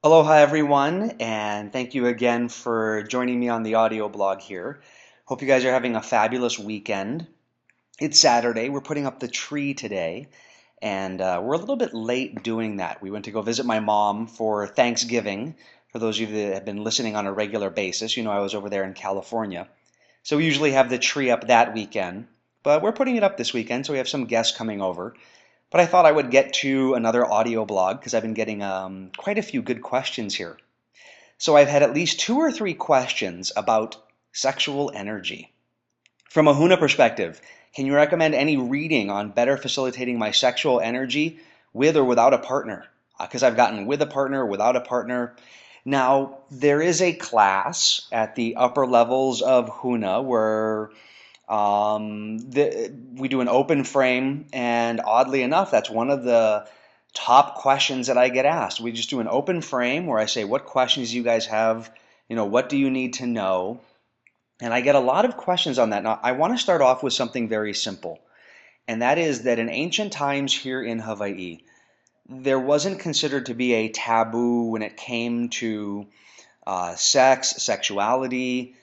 Aloha everyone, and thank you again for joining me on the audio blog here. Hope you guys are having a fabulous weekend. It's Saturday. We're putting up the tree today, and we're a little bit late doing that. We went to go visit my mom for Thanksgiving. For those of you that have been listening on a regular basis, you know I was over there in California. So we usually have the tree up that weekend, but we're putting it up this weekend, so we have some guests coming over. But I thought I would get to another audio blog because I've been getting quite a few good questions here. So I've had at least 2 or 3 questions about sexual energy. From a Huna perspective, can you recommend any reading on better facilitating my sexual energy with or without a partner? Because I've gotten with a partner, without a partner. Now, there is a class at the upper levels of Huna where we do an open frame, and oddly enough, that's one of the top questions that I get asked. We just do an open frame where I say, what questions do you guys have? What do you need to know? And I get a lot of questions on that. Now, I want to start off with something very simple, and that is that in ancient times here in Hawaii, there wasn't considered to be a taboo when it came to sex, sexuality.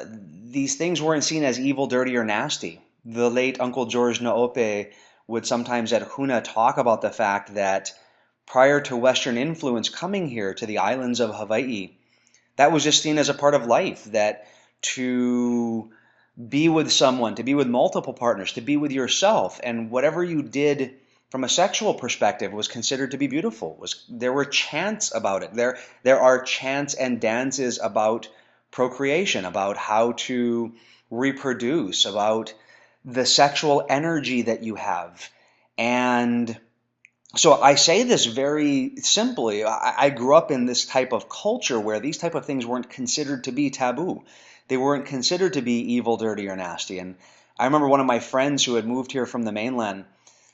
These things weren't seen as evil, dirty, or nasty. The late Uncle George Naope would sometimes at Huna talk about the fact that prior to Western influence coming here to the islands of Hawaii, that was just seen as a part of life, that to be with someone, to be with multiple partners, to be with yourself, and whatever you did from a sexual perspective was considered to be beautiful. There were chants about it. There are chants and dances about procreation, about how to reproduce, about the sexual energy that you have. And so I say this very simply. I grew up in this type of culture where these type of things weren't considered to be taboo. They weren't considered to be evil, dirty, or nasty. And I remember one of my friends who had moved here from the mainland,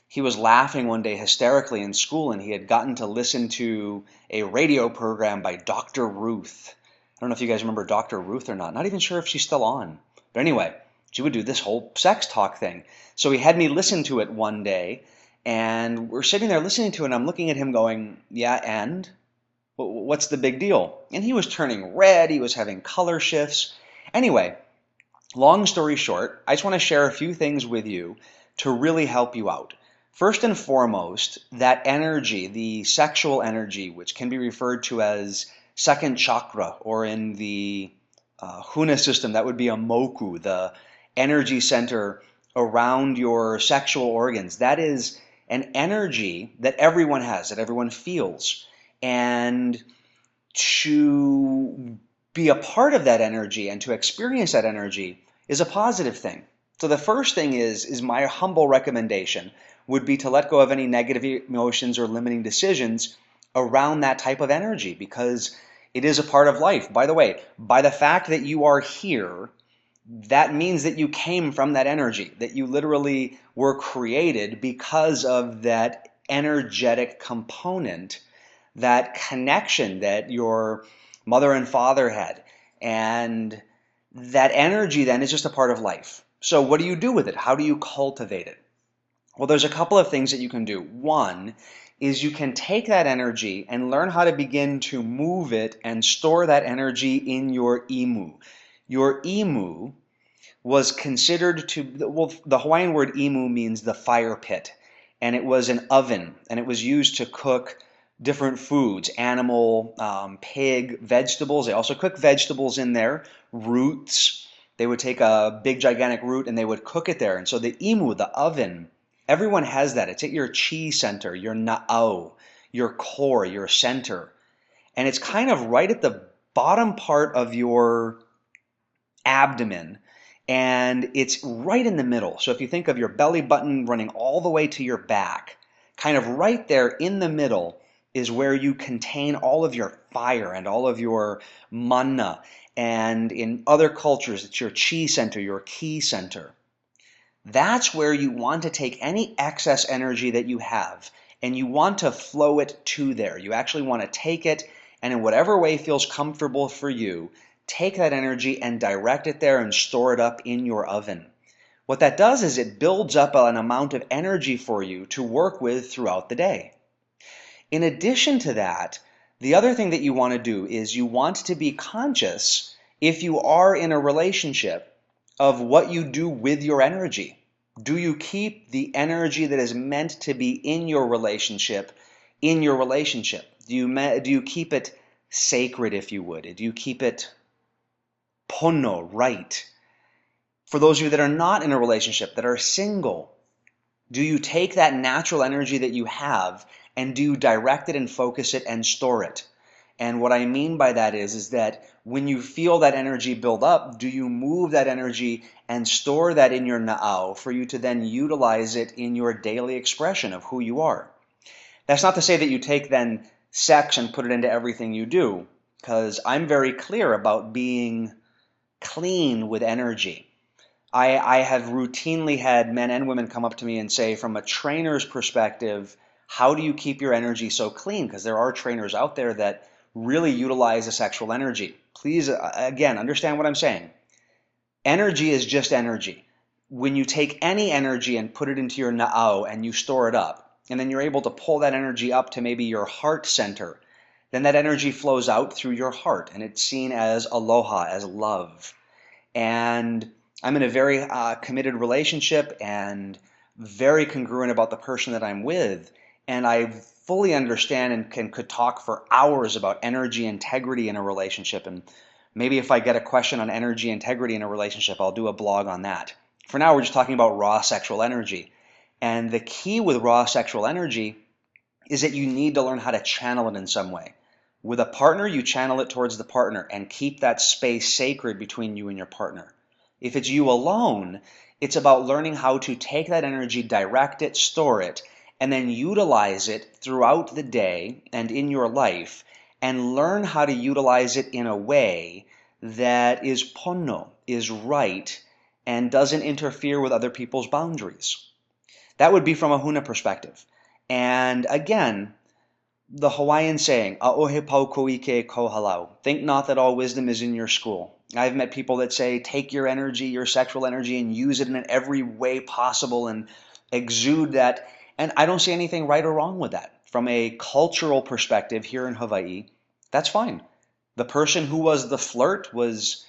he was laughing one day hysterically in school, and he had gotten to listen to a radio program by Dr. Ruth. I don't know if you guys remember Dr. Ruth or not. Not even sure if she's still on. But anyway, she would do this whole sex talk thing. So he had me listen to it one day, and we're sitting there listening to it, and I'm looking at him going, yeah, and? What's the big deal? And he was turning red. He was having color shifts. Anyway, long story short, I just want to share a few things with you to really help you out. First and foremost, that energy, the sexual energy, which can be referred to as second chakra, or in the Huna system, that would be a moku, the energy center around your sexual organs. That is an energy that everyone has, that everyone feels. And to be a part of that energy and to experience that energy is a positive thing. So the first thing is my humble recommendation would be to let go of any negative emotions or limiting decisions around that type of energy, because it is a part of life. By the way, by the fact that you are here, that means that you came from that energy, that you literally were created because of that energetic component, that connection that your mother and father had. And that energy then is just a part of life. So what do you do with it? How do you cultivate it? Well, there's a couple of things that you can do. One is you can take that energy and learn how to begin to move it and store that energy in your imu. Your imu was considered to, well, the Hawaiian word imu means the fire pit, and it was an oven, and it was used to cook different foods, animal, pig, vegetables. They also cook vegetables in there, roots. They would take a big gigantic root and they would cook it there. And so the imu, the oven, everyone has that. It's at your chi center, your na'au, your core, your center. And it's kind of right at the bottom part of your abdomen. And it's right in the middle. So if you think of your belly button running all the way to your back, kind of right there in the middle is where you contain all of your fire and all of your mana. And in other cultures, it's your chi center, your ki center. That's where you want to take any excess energy that you have, and you want to flow it to there. You actually want to take it, and in whatever way feels comfortable for you, take that energy and direct it there and store it up in your oven. What that does is it builds up an amount of energy for you to work with throughout the day. In addition to that, The other thing that you want to do is you want to be conscious, if you are in a relationship, of what you do with your energy. Do you keep the energy that is meant to be in your relationship in your relationship? Do you keep it sacred, if you would? Do you keep it pono, right? For those of you that are not in a relationship, that are single, do you take that natural energy that you have and do you direct it and focus it and store it? And what I mean by that is that when you feel that energy build up, do you move that energy and store that in your na'au for you to then utilize it in your daily expression of who you are? That's not to say that you take then sex and put it into everything you do, because I'm very clear about being clean with energy. I have routinely had men and women come up to me and say, from a trainer's perspective, how do you keep your energy so clean? Because there are trainers out there that really utilize the sexual energy. Please, again, understand what I'm saying. Energy is just energy. When you take any energy and put it into your na'au and you store it up, and then you're able to pull that energy up to maybe your heart center, then that energy flows out through your heart and it's seen as aloha, as love. And I'm in a very committed relationship and very congruent about the person that I'm with. And I fully understand and could talk for hours about energy integrity in a relationship. And maybe if I get a question on energy integrity in a relationship, I'll do a blog on that. For now, we're just talking about raw sexual energy. And the key with raw sexual energy is that you need to learn how to channel it in some way. With a partner, you channel it towards the partner and keep that space sacred between you and your partner. If it's you alone, it's about learning how to take that energy, direct it, store it, and then utilize it throughout the day and in your life, and learn how to utilize it in a way that is pono, is right, and doesn't interfere with other people's boundaries. That would be from a huna perspective. And again, the Hawaiian saying, "A'ohe pau koike ko halau." Think not that all wisdom is in your school. I've met people that say, take your energy, your sexual energy, and use it in every way possible and exude that. And I don't see anything right or wrong with that. From a cultural perspective here in Hawaii, that's fine. The person who was the flirt was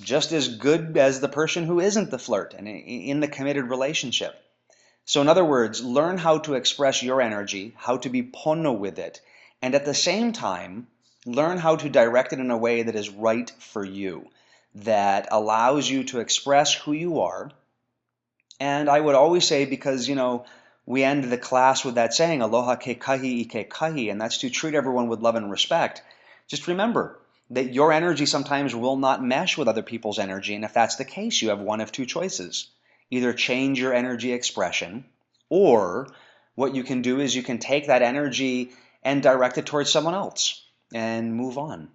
just as good as the person who isn't the flirt and in the committed relationship. So in other words, learn how to express your energy, how to be pono with it, and at the same time, learn how to direct it in a way that is right for you, that allows you to express who you are. And I would always say, because, we end the class with that saying, aloha ke kahi I ke kahi, and that's to treat everyone with love and respect. Just remember that your energy sometimes will not mesh with other people's energy, and if that's the case, you have one of two choices. Either change your energy expression, or what you can do is you can take that energy and direct it towards someone else and move on.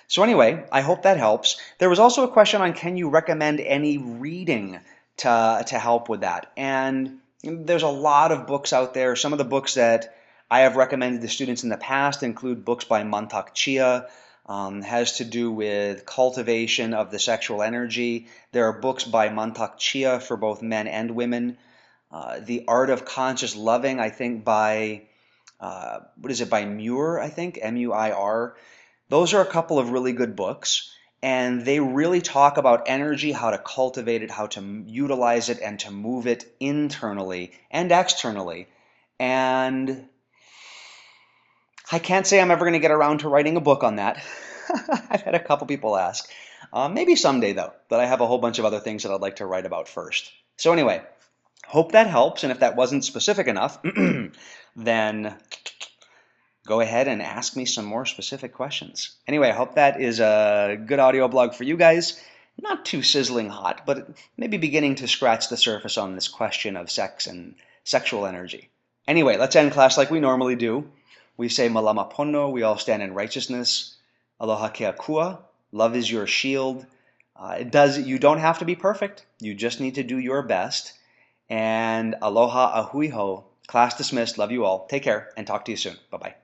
So anyway, I hope that helps. There was also a question on, can you recommend any reading to help with that? And there's a lot of books out there. Some of the books that I have recommended to students in the past include books by Mantak Chia, has to do with cultivation of the sexual energy. There are books by Mantak Chia for both men and women. The Art of Conscious Loving, I think by, by Muir, I think, M-U-I-R. Those are a couple of really good books, and they really talk about energy, how to cultivate it, how to utilize it, and to move it internally and externally. And I can't say I'm ever going to get around to writing a book on that. I've had a couple people ask. Maybe someday, though, but I have a whole bunch of other things that I'd like to write about first. So anyway, hope that helps, and if that wasn't specific enough, then go ahead and ask me some more specific questions. Anyway, I hope that is a good audio blog for you guys. Not too sizzling hot, but maybe beginning to scratch the surface on this question of sex and sexual energy. Anyway, let's end class like we normally do. We say malama pono, we all stand in righteousness. Aloha ke akua, love is your shield. You don't have to be perfect. You just need to do your best. And aloha ahui ho. Class dismissed. Love you all. Take care and talk to you soon. Bye-bye.